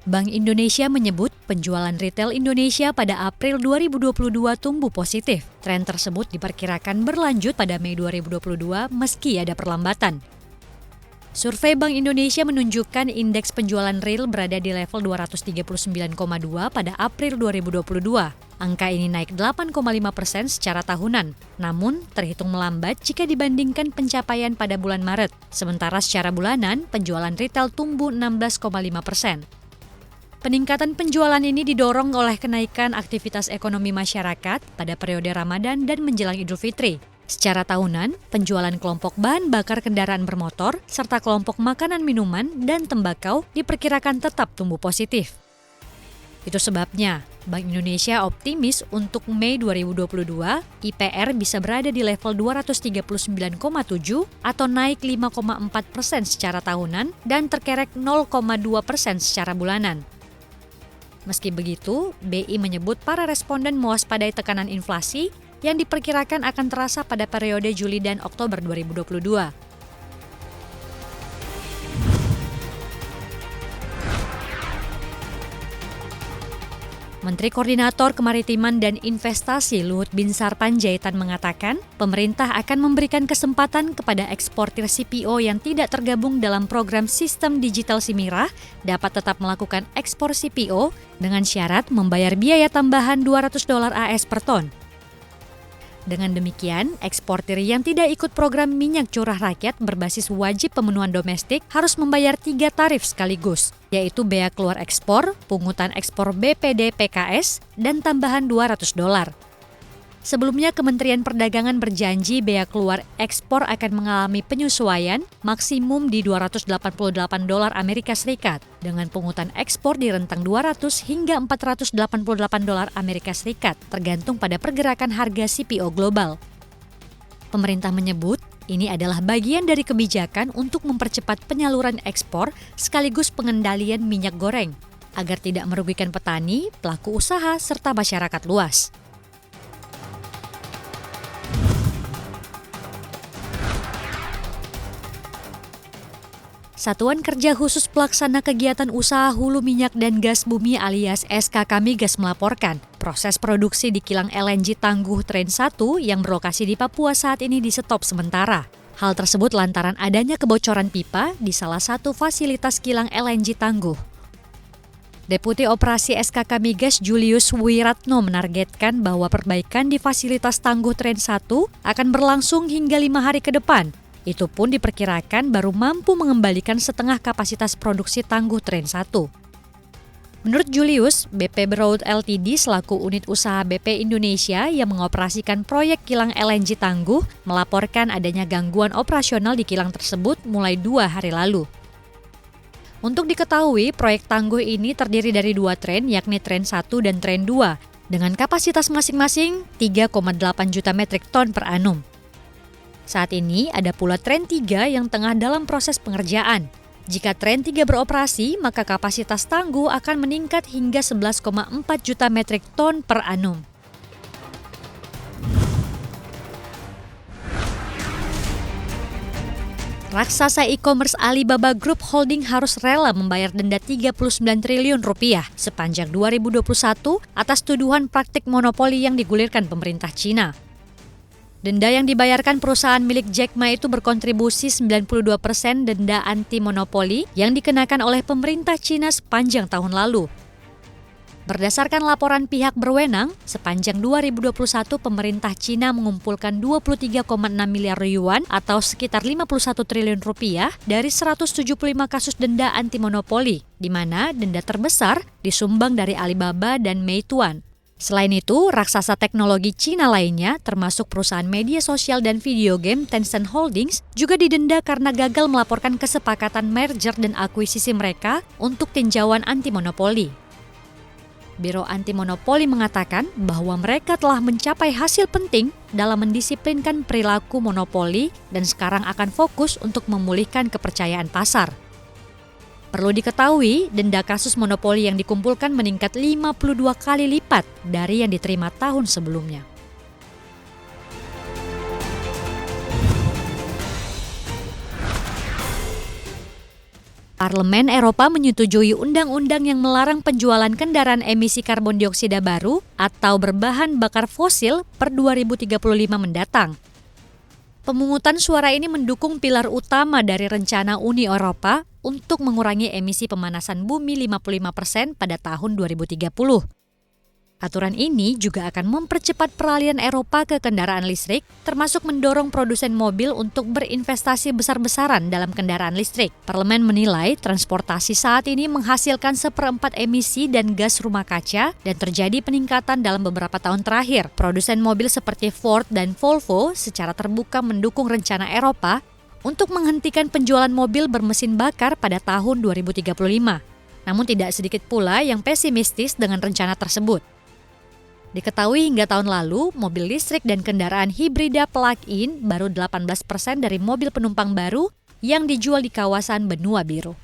Bank Indonesia menyebut penjualan retail Indonesia pada April 2022 tumbuh positif. Tren tersebut diperkirakan berlanjut pada Mei 2022 meski ada perlambatan. Survei Bank Indonesia menunjukkan indeks penjualan real berada di level 239,2 pada April 2022. Angka ini naik 8,5% secara tahunan, namun terhitung melambat jika dibandingkan pencapaian pada bulan Maret. Sementara secara bulanan, penjualan retail tumbuh 16,5%. Peningkatan penjualan ini didorong oleh kenaikan aktivitas ekonomi masyarakat pada periode Ramadan dan menjelang Idul Fitri. Secara tahunan, penjualan kelompok bahan bakar kendaraan bermotor serta kelompok makanan minuman dan tembakau diperkirakan tetap tumbuh positif. Itu sebabnya, Bank Indonesia optimis untuk Mei 2022, IPR bisa berada di level 239,7 atau naik 5,4% secara tahunan dan terkerek 0,2% secara bulanan. Meski begitu, BI menyebut para responden mewaspadai tekanan inflasi yang diperkirakan akan terasa pada periode Juli dan Oktober 2022. Menteri Koordinator Kemaritiman dan Investasi Luhut Binsar Panjaitan mengatakan, pemerintah akan memberikan kesempatan kepada eksportir CPO yang tidak tergabung dalam program sistem digital Simira dapat tetap melakukan ekspor CPO dengan syarat membayar biaya tambahan $200 AS per ton. Dengan demikian, eksportir yang tidak ikut program minyak curah rakyat berbasis wajib pemenuhan domestik harus membayar 3 tarif sekaligus, yaitu bea keluar ekspor, pungutan ekspor BPD PKS, dan tambahan $200. Sebelumnya, Kementerian Perdagangan berjanji bea keluar ekspor akan mengalami penyesuaian maksimum di $288 Amerika Serikat dengan pungutan ekspor di rentang $200 hingga $488 Amerika Serikat tergantung pada pergerakan harga CPO global. Pemerintah menyebut ini adalah bagian dari kebijakan untuk mempercepat penyaluran ekspor sekaligus pengendalian minyak goreng agar tidak merugikan petani, pelaku usaha, serta masyarakat luas. Satuan Kerja Khusus Pelaksana Kegiatan Usaha Hulu Minyak dan Gas Bumi alias SKK Migas melaporkan proses produksi di kilang LNG Tangguh Train 1 yang berlokasi di Papua saat ini di-stop sementara. Hal tersebut lantaran adanya kebocoran pipa di salah satu fasilitas kilang LNG Tangguh. Deputi Operasi SKK Migas Julius Wiratno menargetkan bahwa perbaikan di fasilitas Tangguh Train 1 akan berlangsung hingga 5 hari ke depan. Itu pun diperkirakan baru mampu mengembalikan setengah kapasitas produksi Tangguh Train 1. Menurut Julius, BP Broad Ltd selaku unit usaha BP Indonesia yang mengoperasikan proyek kilang LNG Tangguh melaporkan adanya gangguan operasional di kilang tersebut mulai 2 hari lalu. Untuk diketahui, proyek Tangguh ini terdiri dari 2 tren yakni Tren 1 dan Tren 2 dengan kapasitas masing-masing 3,8 juta metrik ton per annum. Saat ini ada pula Tren 3 yang tengah dalam proses pengerjaan. Jika Tren 3 beroperasi, maka kapasitas Tangguh akan meningkat hingga 11,4 juta metrik ton per annum. Raksasa e-commerce Alibaba Group Holding harus rela membayar denda 39 triliun rupiah sepanjang 2021 atas tuduhan praktik monopoli yang digulirkan pemerintah Cina. Denda yang dibayarkan perusahaan milik Jack Ma itu berkontribusi 92% denda anti-monopoli yang dikenakan oleh pemerintah Cina sepanjang tahun lalu. Berdasarkan laporan pihak berwenang, sepanjang 2021 pemerintah Cina mengumpulkan 23,6 miliar yuan atau sekitar 51 triliun rupiah dari 175 kasus denda anti-monopoli, di mana denda terbesar disumbang dari Alibaba dan Meituan. Selain itu, raksasa teknologi Cina lainnya, termasuk perusahaan media sosial dan video game Tencent Holdings, juga didenda karena gagal melaporkan kesepakatan merger dan akuisisi mereka untuk tinjauan anti-monopoli. Biro Anti-Monopoli mengatakan bahwa mereka telah mencapai hasil penting dalam mendisiplinkan perilaku monopoli dan sekarang akan fokus untuk memulihkan kepercayaan pasar. Perlu diketahui, denda kasus monopoli yang dikumpulkan meningkat 52 kali lipat dari yang diterima tahun sebelumnya. Parlemen Eropa menyetujui undang-undang yang melarang penjualan kendaraan emisi karbon dioksida baru atau berbahan bakar fosil per 2035 mendatang. Pemungutan suara ini mendukung pilar utama dari rencana Uni Eropa untuk mengurangi emisi pemanasan bumi 55% pada tahun 2030. Aturan ini juga akan mempercepat peralihan Eropa ke kendaraan listrik, termasuk mendorong produsen mobil untuk berinvestasi besar-besaran dalam kendaraan listrik. Parlemen menilai transportasi saat ini menghasilkan 1/4 emisi dan gas rumah kaca dan terjadi peningkatan dalam beberapa tahun terakhir. Produsen mobil seperti Ford dan Volvo secara terbuka mendukung rencana Eropa untuk menghentikan penjualan mobil bermesin bakar pada tahun 2035. Namun tidak sedikit pula yang pesimistis dengan rencana tersebut. Diketahui hingga tahun lalu, mobil listrik dan kendaraan hibrida plug-in baru 18% dari mobil penumpang baru yang dijual di kawasan Benua Biru.